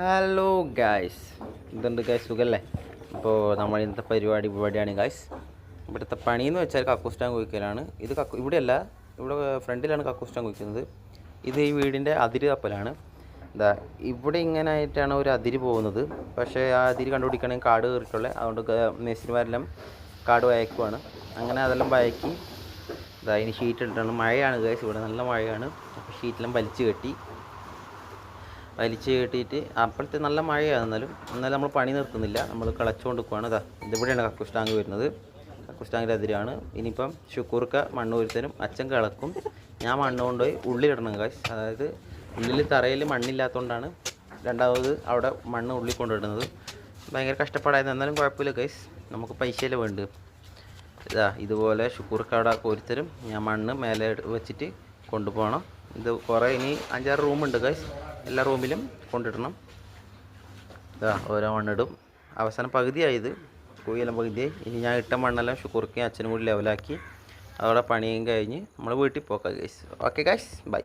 Hello guys, ഇതുണ്ട് guys, സുഖല്ലേ? അപ്പോൾ നമ്മൾ ഇന്നത്തെ പരിപാടിയാണ് ഗായ്സ്. ഇവിടുത്തെ പണിയെന്ന് വെച്ചാൽ കക്കൂസ്റ്റാൻ കുഴിക്കലാണ്. ഇത് ഇവിടെയല്ല, ഇവിടെ ഫ്രണ്ടിലാണ് കക്കൂസ്റ്റാൻ കുഴിക്കുന്നത്. ഇത് ഈ വീടിൻ്റെ അതിര് തപ്പലാണ്. എന്താ ഇവിടെ ഇങ്ങനെ ആയിട്ടാണ് ഒരു അതിര് പോകുന്നത്. പക്ഷേ ആ അതിര് കണ്ടുപിടിക്കണമെങ്കിൽ കാട് കയറിയിട്ടുള്ളത്. അതുകൊണ്ട് മേസ്തിരിമാരെല്ലാം കാട് വയക്കുവാണ്. അങ്ങനെ അതെല്ലാം വയക്കി ഇനി ഷീറ്റ് ഇട്ടിട്ടാണ്. മഴയാണ് ഗായ്സ്, ഇവിടെ നല്ല മഴയാണ്. അപ്പോൾ ഷീറ്റെല്ലാം വലിച്ച് കെട്ടിയിട്ട് അപ്പോഴത്തെ നല്ല മഴയാണ്. എന്നാലും നമ്മൾ പണി നിർത്തുന്നില്ല, നമ്മൾ കിളച്ചുകൊണ്ട് പോവാണ്. ഇതിവിടെയാണ് കക്കൂസ് ടാങ്ക് വരുന്നത്. കക്കൂസ് ടാങ്കിൻ്റെ അതിരാണ്. ഇനിയിപ്പം ഷുക്കൂർക്ക മണ്ണ് ഒരുത്തനും അച്ഛൻ കിളക്കും. ഞാൻ മണ്ണ് കൊണ്ടുപോയി ഉള്ളിലിടണം ഗൈസ്. അതായത് ഉള്ളിൽ തറയിൽ മണ്ണില്ലാത്തതുകൊണ്ടാണ് രണ്ടാമത് അവിടെ മണ്ണ് ഉള്ളിൽ കൊണ്ടിടുന്നത്. ഭയങ്കര കഷ്ടപ്പാടായിരുന്നു, എന്നാലും കുഴപ്പമില്ല ഗൈസ്, നമുക്ക് പൈസയല്ലേ വേണ്ടത്. ഇതുപോലെ ഷുക്കൂർക്ക അവിടെ കോരിത്തരും. ഞാൻ മണ്ണ് മേലെ വെച്ചിട്ട് കൊണ്ടുപോകണം. ഇത് കുറേ ഇനി 5-6 റൂമുണ്ട് ഗൈസ്, എല്ലാ റൂമിലും കൊണ്ടിടണം. ഓരോ മണ്ണിടും. അവസാനം പകുതിയായത്, കുഴിയെല്ലാം പകുതിയായി. ഇനി ഞാൻ ഇട്ട മണ്ണെല്ലാം ഷുക്കൂർക്കയും അച്ഛനും കൂടി ലെവലാക്കി അതോടെ പണിയും കഴിഞ്ഞ് നമ്മൾ വീട്ടിൽ പോക്കാം ഗൈസ്. Okay guys, by.